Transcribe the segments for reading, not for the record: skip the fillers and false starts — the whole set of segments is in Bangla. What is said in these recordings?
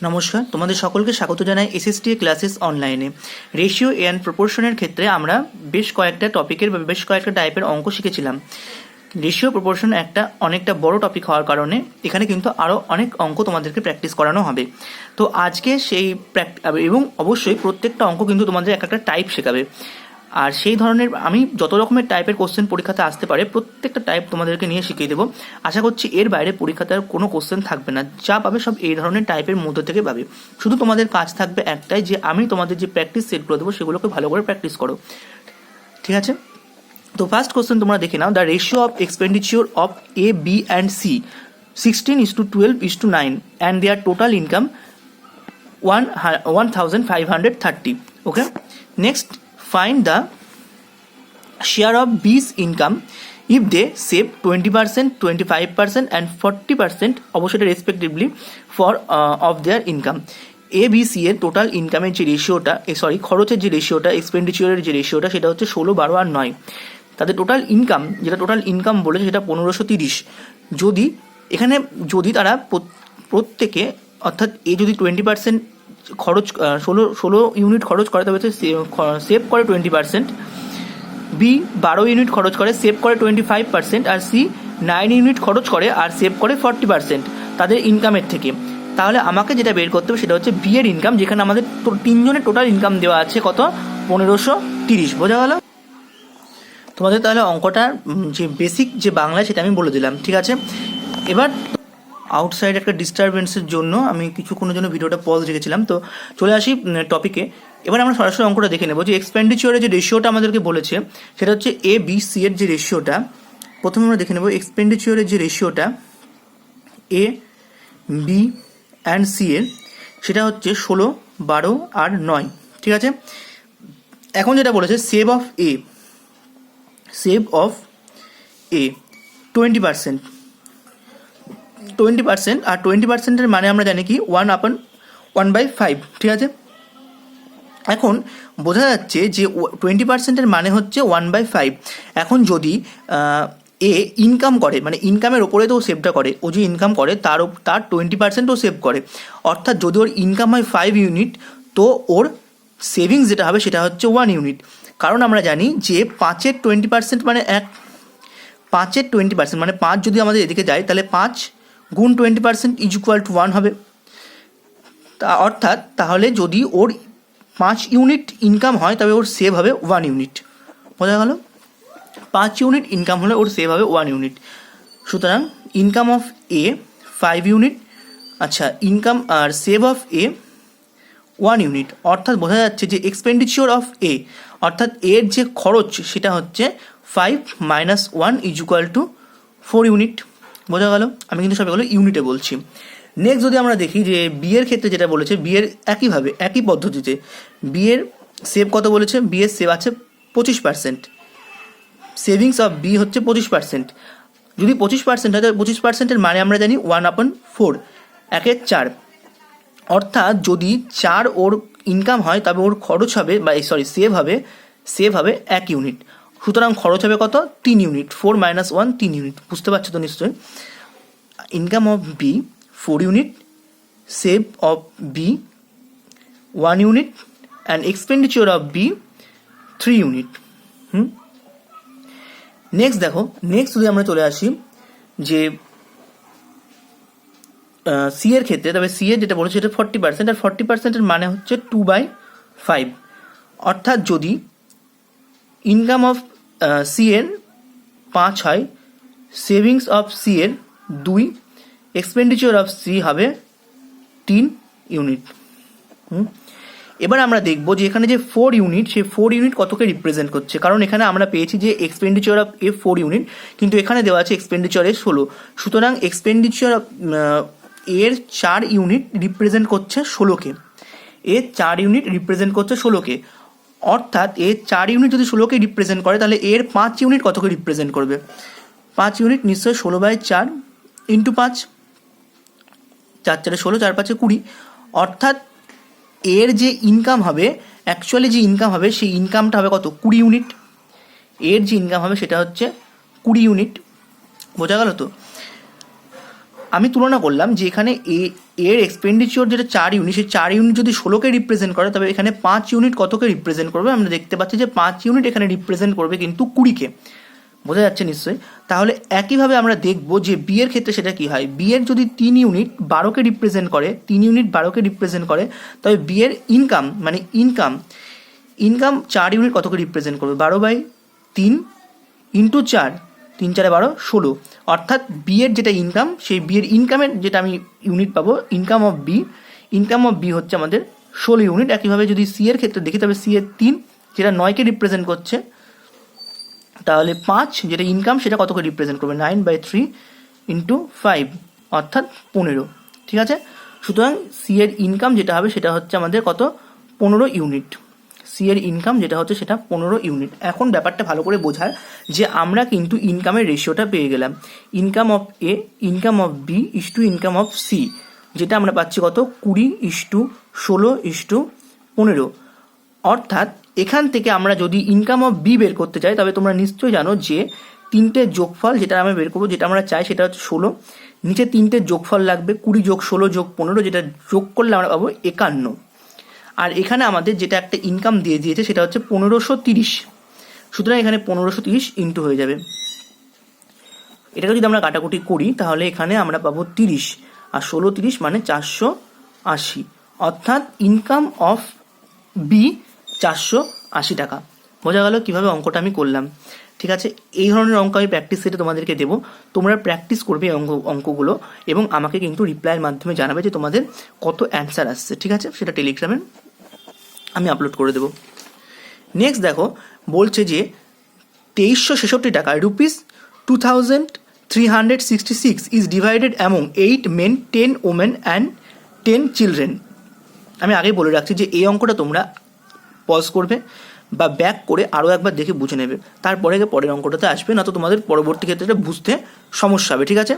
নমস্কার, তোমাদের সকলকে স্বাগত জানাই এসএসটিএ ক্লাসেস অনলাইনে। রেশিও অ্যান্ড প্রপোর্শনের ক্ষেত্রে আমরা বেশ কয়েকটা টপিকের বা বেশ কয়েকটা টাইপের অঙ্ক শিখেছিলাম। রেশিও প্রপোর্শন অনেকটা বড় টপিক হওয়ার কারণে এখানে কিন্তু আরও অনেক অঙ্ক তোমাদেরকে প্র্যাকটিস করানো হবে। তো আজকে সেই এবং অবশ্যই প্রত্যেকটা অঙ্ক কিন্তু তোমাদের একটা টাইপ শেখাবে। আর সেই ধরনের আমি যত রকমের টাইপের কোশ্চেন পরীক্ষাতে আসতে পারে প্রত্যেকটা টাইপ তোমাদেরকে নিয়ে শিখিয়ে দেবো। আশা করছি এর বাইরে পরীক্ষাতে আর কোনো কোশ্চেন থাকবে না, যা পাবে সব এই ধরনের টাইপের মধ্যে থেকে পাবে। শুধু তোমাদের কাজ থাকবে একটাই, যে আমি তোমাদের যে প্র্যাকটিস সেটগুলো দেবো সেগুলোকে ভালো করে প্র্যাকটিস করো, ঠিক আছে? তো ফার্স্ট কোশ্চেন তোমরা দেখে নাও। The ratio of expenditure of A, B and C 16:12:9 and their total income 1530। Okay, next, find the share of B's income if they save 20%, 25% and 40% অবশ্যই respectively for of their income. A B C এর টোটাল ইনকামের যে রেশিওটা, খরচের যে রেশিওটা, এক্সপেন্ডিচারের যে রেশিওটা, সেটা হচ্ছে 16, 12 আর 9। তাদের টোটাল ইনকাম, যেটা টোটাল ইনকাম বলেছে সেটা 1530। যদি তারা প্রত্যেকে, অর্থাৎ এ যদি 20% খরচ 16 ইউনিট খরচ করে, তবে সেভ করে 20%, বি 12 ইউনিট খরচ করে সেভ করে 25%, আর সি 9 ইউনিট খরচ করে আর সেভ করে 40% তাদের ইনকামের থেকে। তাহলে আমাকে যেটা বের করতে হবে সেটা হচ্ছে বি এর ইনকাম, যেখানে আমাদের তিনজনের টোটাল ইনকাম দেওয়া আছে কত, 1530। বোঝা গেল তোমাদের? তাহলে অঙ্কটার যে বেসিক যে বাংলায় সেটা আমি বলে দিলাম, ঠিক আছে? এবার আউটসাইড একটা ডিস্টারবেন্সের জন্য আমি কিছুক্ষণের জন্য ভিডিওটা পজ রেখেছিলাম। তো চলে আসি টপিকে। এবার আমরা সরাসরি অঙ্কটা দেখে নেব যে এক্সপেন্ডিচারের যে রেশিওটা আমাদেরকে বলেছে সেটা হচ্ছে এ বি সি এর যে রেশিওটা। প্রথমে আমরা দেখে নেব এক্সপেন্ডিচারের যে রেশিওটা এ, বি অ্যান্ড সি এর, সেটা হচ্ছে 16, 12 আর 9, ঠিক আছে? এখন যেটা বলেছে সেভ অফ এ 20%, আর 20%-এর মানে আমরা জানি কি 1/5, ঠিক আছে? এখন বোঝা যাচ্ছে যে 20%-এর মানে হচ্ছে 1/5। এখন যদি এ ইনকাম করে, মানে ইনকামের ওপরে তো ও সেভটা করে, ও যে ইনকাম করে তার 20% ও সেভ করে। অর্থাৎ যদি ওর ইনকাম হয় 5 ইউনিট, তো ওর সেভিংস যেটা হবে সেটা হচ্ছে 1 ইউনিট। কারণ আমরা জানি যে 5-এর 20% মানে 1, 5-এর 20% মানে 5 যদি আমাদের এদিকে যায় তাহলে 5 গুণ 20% = 1 হবে। অর্থাৎ তাহলে যদি ওর 5 ইউনিট ইনকাম হয় তবে ওর সেভ হবে 1 ইউনিট। বোঝা গেল? 5 ইউনিট ইনকাম হলে ওর সেভ হবে 1 ইউনিট। সুতরাং ইনকাম অফ এ 5 ইউনিট, আচ্ছা, ইনকাম আর সেভ অফ এ 1 ইউনিট। অর্থাৎ বোঝা যাচ্ছে যে এক্সপেন্ডিচার অফ এ, অর্থাৎ এর যে খরচ সেটা হচ্ছে 5 - 1 = 4 ইউনিট। বোঝা গেল? আমি কিন্তু সব এগুলো ইউনিটে বলছি। নেক্সট যদি আমরা দেখি যে বি এর ক্ষেত্রে যেটা বলেছে, বি এর একইভাবে একই পদ্ধতিতে বি এর সেভ কত বলেছে, বি এর সেভ আছে 25%। সেভিংস অফ বি হচ্ছে 25%। যদি 25% হয় তাহলে 25%-এর মানে আমরা জানি 1/4, 1/4। অর্থাৎ যদি 4 ওর ইনকাম হয় তবে ওর খরচ হবে সেভ হবে 1 ইউনিট। সুতরাং খরচ হবে কত, 3 ইউনিট। 4 - 1 3 ইউনিট। বুঝতে পারছো তো নিশ্চয়ই? Income of B 4 unit, save of B 1 unit and expenditure of B 3 unit. Next দেখো, নেক্সট যদি আমরা চলে আসি যে সি এর ক্ষেত্রে, তবে সি এর যেটা বলেছে সেটা 40%, আর 40%-এর মানে হচ্ছে 2/5। অর্থাৎ যদি ইনকাম অফ সি এর 5 হয়, সেভিংস অফ সি এর 2, এক্সপেন্ডিচার অফ সি হবে 3 ইউনিট। এবার আমরা দেখব যে এখানে যে 4 ইউনিট, সেই 4 ইউনিট কতকে রিপ্রেজেন্ট করছে। কারণ এখানে আমরা পেয়েছি যে এক্সপেন্ডিচার অফ এ 4 ইউনিট, কিন্তু এখানে দেওয়া আছে এক্সপেন্ডিচারে 16। সুতরাং এক্সপেন্ডিচার অফ এর 4 ইউনিট রিপ্রেজেন্ট করছে 16কে। এর 4 ইউনিট রিপ্রেজেন্ট করছে 16কে। অর্থাৎ এর 4 ইউনিট যদি 16কে রিপ্রেজেন্ট করে তাহলে এর 5 ইউনিট কতকে রিপ্রেজেন্ট করবে? 5 ইউনিট নিশ্চয়ই 16/4 × 5, 4 4 16, 4 5 20। অর্থাৎ এর যে ইনকাম হবে, অ্যাকচুয়ালি যে ইনকাম হবে সেই ইনকামটা হবে কত, 20 ইউনিট। এর যে ইনকাম হবে সেটা হচ্ছে 20 ইউনিট। বোঝা গেল তো? আমি তুলনা করলাম যে এখানে এর এক্সপেন্ডিচার যেটা 4 ইউনিট, সেই 4 ইউনিট যদি 16কে রিপ্রেজেন্ট করে, তবে এখানে 5 ইউনিট কতকে রিপ্রেজেন্ট করবে? আমরা দেখতে পাচ্ছি যে 5 ইউনিট এখানে রিপ্রেজেন্ট করবে কিন্তু 20কে। বোঝা যাচ্ছে নিশ্চয়ই। তাহলে একইভাবে আমরা দেখব যে বি এর ক্ষেত্রে সেটা কি হয়। বি এর যদি 3 ইউনিট 12কে রিপ্রেজেন্ট করে, 3 ইউনিট 12কে রিপ্রেজেন্ট করে, তবে বি এর ইনকাম মানে ইনকাম 4 ইউনিট কতকে রিপ্রেজেন্ট করবে? 12/3 ইন্টু 4, 3 4 12, 16। অর্থাৎ বি এর যেটা ইনকাম, সেই বি এর ইনকামের যেটা আমি ইউনিট পাবো, ইনকাম অফ বি হচ্ছে আমাদের 16 ইউনিট। একইভাবে যদি সি এর ক্ষেত্রে দেখি, তবে সি এর 3 যেটা 9কে রিপ্রেজেন্ট করছে, তাহলে 5 যেটা ইনকাম সেটা কতকে রিপ্রেজেন্ট করবে? 9/3 ইন্টু 5, অর্থাৎ 15। ঠিক আছে। সুতরাং সি এর ইনকাম যেটা হবে সেটা হচ্ছে আমাদের কত? 15 ইউনিট। সি এর ইনকাম যেটা হচ্ছে সেটা 15 ইউনিট। এখন ব্যাপারটা ভালো করে বোঝার যে আমরা কিন্তু ইনকামের রেশিওটা পেয়ে গেলাম। Income of A, income of B is to income of C, যেটা আমরা পাচ্ছি কত? 20:16:15। অর্থাৎ এখান থেকে আমরা যদি ইনকাম অফ বি বের করতে চাই, তবে তোমরা নিশ্চয়ই জানো যে 3টে যোগফল যেটা আমরা বের করবো, যেটা আমরা চাই সেটা হচ্ছে 16। নিচে 3টে যোগফল লাগবে, 20 যোগ 16 যোগ 15, যেটা যোগ করলে আমরা পাবো 51। আর এখানে আমাদের যেটা একটা ইনকাম দিয়ে দিয়েছে সেটা হচ্ছে 1530। সুতরাং এখানে 1530 ইন্টু হয়ে যাবে। এটাকে যদি আমরা কাটাকুটি করি, তাহলে এখানে আমরা পাবো 30, আর 16 30 মানে 480। অর্থাৎ ইনকাম অফ বি 480 টাকা। বোঝা গেল কীভাবে অঙ্কটা আমি করলাম। ঠিক আছে। এই ধরনের অঙ্ক আমি প্র্যাকটিস সেটে তোমাদেরকে দেবো, তোমরা প্র্যাকটিস করবে অঙ্কগুলো এবং আমাকে কিন্তু রিপ্লাইয়ের মাধ্যমে জানাবে যে তোমাদের কত অ্যান্সার আসছে। ঠিক আছে, সেটা টেলিগ্রামে আমি আপলোড করে দেবো। নেক্সট দেখো, বলছে যে 2366 টাকা ₹2366 is divided among 8 men, 10 women and 10 children। আমি আগেই বলে রাখছি যে এই অঙ্কটা তোমরা পজ করবে বা ব্যাক করে আরও একবার দেখে বুঝে নেবে, তারপরে পরের অঙ্কটাতে আসবে, না তো তোমাদের পরবর্তী ক্ষেত্রে বুঝতে সমস্যা হবে। ঠিক আছে।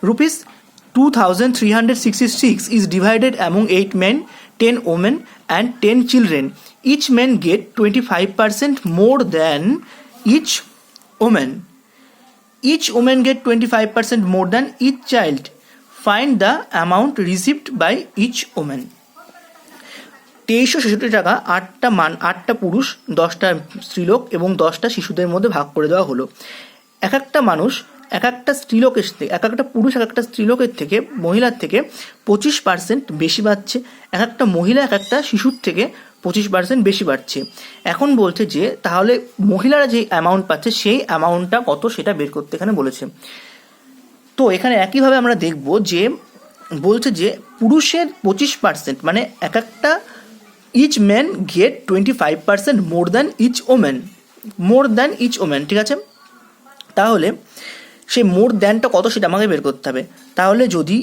₹2366 is divided among 8 men, 10 women and 10 children. Each man get 25% more than each woman. Each woman get 25% more than each child. Find the amount received by each woman. 2366 টাকা 8টা পুরুষ, 10টা স্ত্রীলোক এবং 10টা শিশুদের মধ্যে ভাগ করে দেওয়া হলো। এক একটা মানুষ, এক একটা স্ত্রীলোকের থেকে, এক একটা পুরুষ এক একটা স্ত্রীলোকের থেকে, মহিলার থেকে 25% বেশি পাচ্ছে। এক একটা মহিলা এক একটা শিশুর থেকে 25% বেশি পাচ্ছে। এখন বলছে যে তাহলে মহিলারা যে অ্যামাউন্ট পাচ্ছে সেই অ্যামাউন্টটা কত সেটা বের করতে এখানে বলেছে। তো এখানে একইভাবে আমরা দেখব যে বলছে যে পুরুষের 25% মানে এক একটা each man get 25% more than each women. ঠিক আছে। তাহলে সেই মোর দ্যানটা কত সেটা আমাকে বের করতে হবে। তাহলে যদি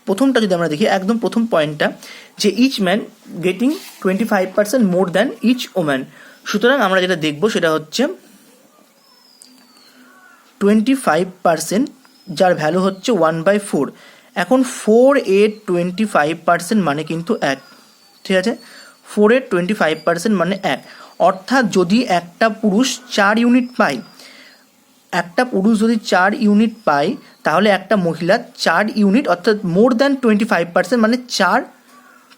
প্রথমটা যদি আমরা দেখি, একদম প্রথম পয়েন্টটা, যে each man getting 25% more than each woman, সুতরাং আমরা যেটা দেখব সেটা হচ্ছে 25%, যার ভ্যালু হচ্ছে 1/4। এখন 4 এর 25% মানে কিন্তু 1। ঠিক আছে। 4 এর 25% মানে 1। অর্থাৎ যদি একটা পুরুষ 4 ইউনিট পায়, একটা পুরুষ যদি 4 ইউনিট পায়, তাহলে একটা মহিলা 4 ইউনিট অর্থাৎ মোর দ্যান 25% মানে 4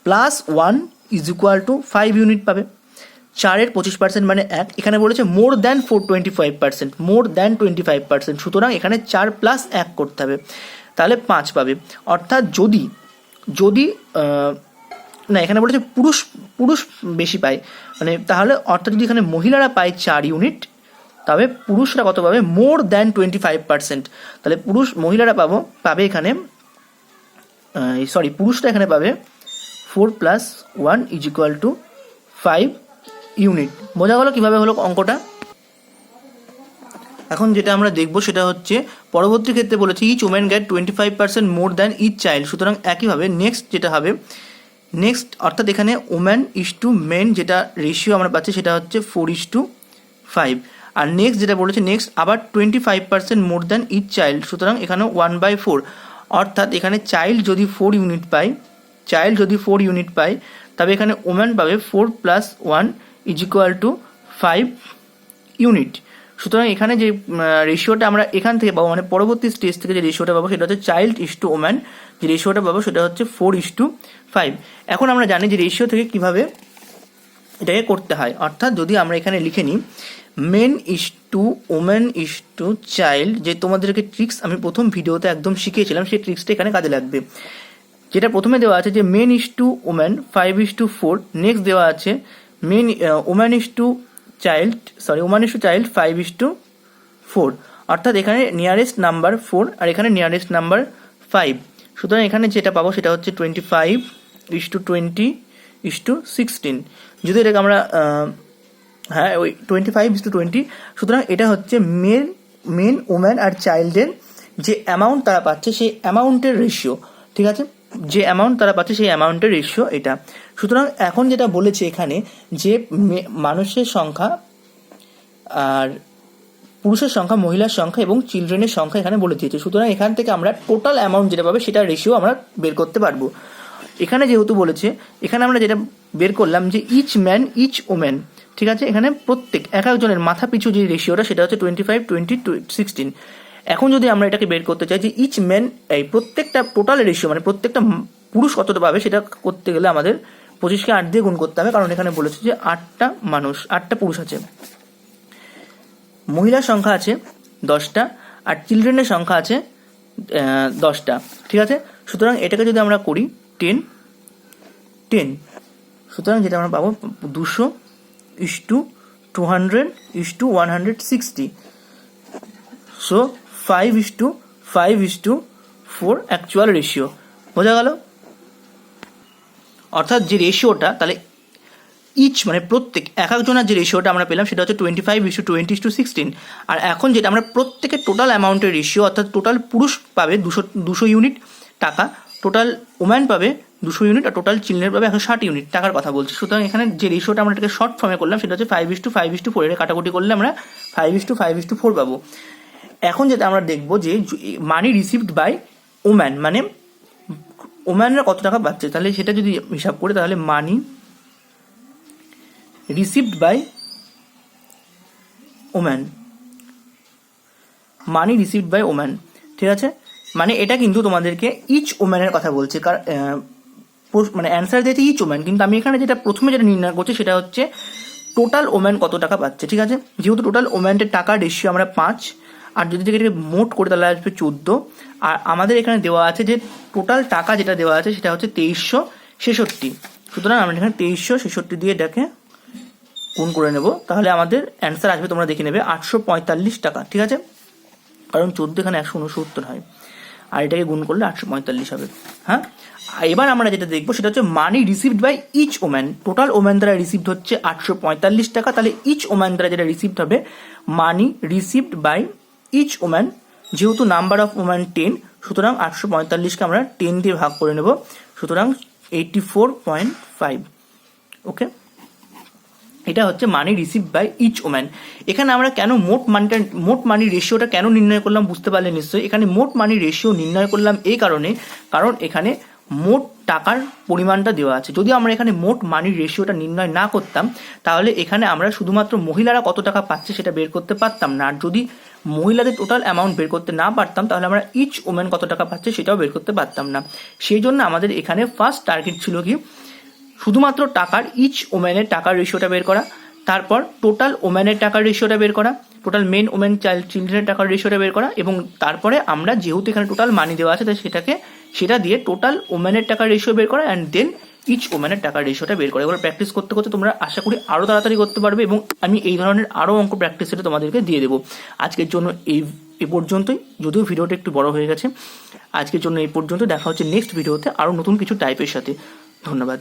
plus 1 is equal to 5 unit পাবে। 4 এর 25% মানে 1। এখানে বলেছে মোর দ্যান 25%, সুতরাং এখানে 4 প্লাস 1 করতে হবে, তাহলে 5 পাবে। অর্থাৎ যদি না, এখানে বলেছে পুরুষ বেশি পায়, মানে তাহলে অর্থাৎ যদি এখানে মহিলারা পায় 4 ইউনিট, তবে পুরুষরা কত পাবে? More than 25%। তাহলে মহিলারা পাবে এখানে পুরুষরা এখানে পাবে 4 + 1 ইজ ইকুয়াল টু 5 ইউনিট। বোঝা গেল কীভাবে হলো অঙ্কটা। এখন যেটা আমরা দেখব সেটা হচ্ছে পরবর্তী ক্ষেত্রে বলেছে each woman get 25% more than each child. সুতরাং একইভাবে নেক্সট যেটা হবে, অর্থাৎ এখানে ওম্যান ইস টু মেন যেটা রেশিও আমরা পাচ্ছি সেটা হচ্ছে 4:5। আর নেক্সট যেটা বলেছে আবার 25% মোর দ্যান ইচ চাইল্ড, সুতরাং এখানে 1/4। অর্থাৎ এখানে চাইল্ড যদি 4 ইউনিট পায়, তবে এখানে ওম্যান পাবে 4 + 1 ইজ ইকুয়াল টু 5 ইউনিট। সুতরাং এখানে যে রেশিওটা আমরা এখান থেকে পাবো, মানে পরবর্তী স্টেজ থেকে যে রেশিওটা পাবো সেটা হচ্ছে চাইল্ড ইস টু ওম্যান, যে রেশিওটা পাবো সেটা হচ্ছে 4:5। এখন আমরা জানি যে রেশিও থেকে কিভাবে এটাকে করতে হয়, অর্থাৎ যদি আমরা এখানে লিখে নিই main is to women is to child, যে তোমাদেরকে ট্রিক্স আমি প্রথম ভিডিওতে একদম শিখিয়েছিলাম, সেই ট্রিক্সটা এখানে কাজে লাগবে। যেটা প্রথমে দেওয়া আছে যে main is to women 5:4, next দেওয়া আছে main women is to child, women is to child 5:4, অর্থাৎ এখানে নিয়ারেস্ট নাম্বার 4 আর এখানে নিয়ারেস্ট নাম্বার 5। সুতরাং এখানে যেটা পাবো সেটা হচ্ছে 25:20:16। যদি এটাকে আমরা হ্যাঁ ওই 25:20, সুতরাং এটা হচ্ছে মেন ওম্যান আর চাইল্ডের যে অ্যামাউন্ট তারা পাচ্ছে সেই অ্যামাউন্টের রেশিও, ঠিক আছে, যে অ্যামাউন্ট তারা পাচ্ছে সেই অ্যামাউন্টের রেশিও এটা। সুতরাং এখন যেটা বলেছে এখানে যে মানুষের সংখ্যা আর পুরুষের সংখ্যা, মহিলার সংখ্যা এবং চিলড্রেনের সংখ্যা এখানে বলে দিয়েছে। সুতরাং এখান থেকে আমরা টোটাল অ্যামাউন্ট যেটা পাবে সেটা রেশিও আমরা বের করতে পারবো। এখানে যেহেতু বলেছে, এখানে আমরা যেটা বের করলাম যে ইচ ম্যান ইচ ওমেন, ঠিক আছে, এখানে প্রত্যেক এক একজনের মাথা পিছু যে রেশিওটা সেটা হচ্ছে 25:20:16। এখন যদি আমরা এটাকে বের করতে চাই যে ইচ ম্যান, এই প্রত্যেকটা টোটাল রেশিও মানে প্রত্যেকটা পুরুষ কতটা পাবে সেটা করতে গেলে আমাদের 25কে 8 দিয়ে গুণ করতে হবে, কারণ এখানে বলেছে যে 8টা পুরুষ আছে, মহিলার সংখ্যা আছে 10টা আর চিলড্রেনের সংখ্যা আছে 10টা, ঠিক আছে। সুতরাং এটাকে যদি আমরা করি 10, সুতরাং যেটা আমরা পাবো 200:200:160, সো 5:5:4 অ্যাকচুয়াল রেশিও। বোঝা গেল? অর্থাৎ যে রেশিওটা তাহলে ইচ মানে প্রত্যেক এক একজনের যে রেশিওটা আমরা পেলাম সেটা হচ্ছে 25:20:16। আর এখন যেটা আমরা প্রত্যেকের টোটাল অ্যামাউন্টের রেশিও, অর্থাৎ টোটাল পুরুষ পাবে 200 ইউনিট টাকা, টোটাল ওম্যান পাবে 200 ইউনিট আর টোটাল চিলড্রেন পাবে 160 ইউনিট টাকার কথা বলছি। সুতরাং এখানে যে রেশিওটা আমরা এটাকে শর্ট ফর্মে করলাম সেটা হচ্ছে 5:5:4, এর কাটাকুটি করলে আমরা 5:5:4 পাবো। এখন যেটা আমরা দেখবো যে মানি রিসিভড বাই ওম্যান, মানে ওম্যানরা কত টাকা পাচ্ছে, তাহলে সেটা যদি হিসাব করি তাহলে money received by woman, money received by woman, ঠিক আছে, মানে এটা কিন্তু তোমাদেরকে ইচ ওম্যানের কথা বলছে, মানে অ্যান্সার দিয়েছে ইচ ওম্যান, কিন্তু আমি এখানে যেটা প্রথমে যেটা নির্ণয় করছি সেটা হচ্ছে টোটাল ওম্যান কত টাকা পাচ্ছে, ঠিক আছে। যেহেতু টোটাল ওম্যানের টাকার রেশিও আমরা 5, আর যদি এটাকে মোট করে তাহলে আসবে 14, আর আমাদের এখানে দেওয়া আছে যে টোটাল টাকা যেটা দেওয়া আছে সেটা হচ্ছে 2366। সুতরাং আমরা এখানে 2366 দিয়ে এটাকে গুণ করে নেব, তাহলে আমাদের অ্যান্সার আসবে, তোমরা দেখে নেবে 845 টাকা, ঠিক আছে, কারণ 14 এখানে 169 হয় আর এটাকে গুণ করলে 845 হবে। হ্যাঁ, এবার আমরা যেটা দেখবো সেটা হচ্ছে money received by each woman, total woman দ্বারা রিসিভড হচ্ছে 845 টাকা, তাহলে ইচ ওম্যান দ্বারা যেটা রিসিভড হবে মানি রিসিভড বাই ইচ ওম্যান, যেহেতু নাম্বার অফ ওম্যান 10, সুতরাং 845কে আমরা 10 দিয়ে ভাগ করে নেব, সুতরাং 84.5। ওকে, এটা হচ্ছে money receive by each woman. এখানে আমরা কেন মোট মানি রেশিওটা কেন নির্ণয় করলাম বুঝতে পারলে নিশ্চয়ই। এখানে মোট মানি রেশিও নির্ণয় করলাম এই কারণে, কারণ এখানে মোট টাকার পরিমাণটা দেওয়া আছে। যদি আমরা এখানে মোট মানি রেশিওটা নির্ণয় না করতাম তাহলে এখানে আমরা শুধুমাত্র মহিলারা কত টাকা পাচ্ছে সেটা বের করতে পারতাম না, আর যদি মহিলাদের টোটাল অ্যামাউন্ট বের করতে না পারতাম তাহলে আমরা ইচ ওম্যান কত টাকা পাচ্ছে সেটাও বের করতে পারতাম না। সেই জন্য আমাদের এখানে ফার্স্ট টার্গেট ছিল কি, শুধুমাত্র টাকার ইচ ওম্যানের টাকার রেশিওটা বের করা, তারপর টোটাল ওম্যানের টাকার রেশিওটা বের করা, টোটাল মেন ওম্যান চাইল্ড চিলড্রেনের টাকার রেশিওটা বের করা, এবং তারপরে আমরা যেহেতু এখানে টোটাল মানি দেওয়া আছে তাই সেটা দিয়ে টোটাল ওম্যানের টাকার রেশিও বের করা, অ্যান্ড দেন ইচ ওম্যানের টাকার রেশিওটা বের করা। এবার প্র্যাকটিস করতে করতে তোমরা আশা করি আরও তাড়াতাড়ি করতে পারবে, এবং আমি এই ধরনের আরও অঙ্ক প্র্যাকটিস সেটা তোমাদেরকে দিয়ে দেবো। আজকের জন্য এই পর্যন্তই, যদিও ভিডিওটা একটু বড় হয়ে গেছে। আজকের জন্য এই পর্যন্ত, দেখা হচ্ছে নেক্সট ভিডিওতে আরও নতুন কিছু টাইপের সাথে। ধন্যবাদ।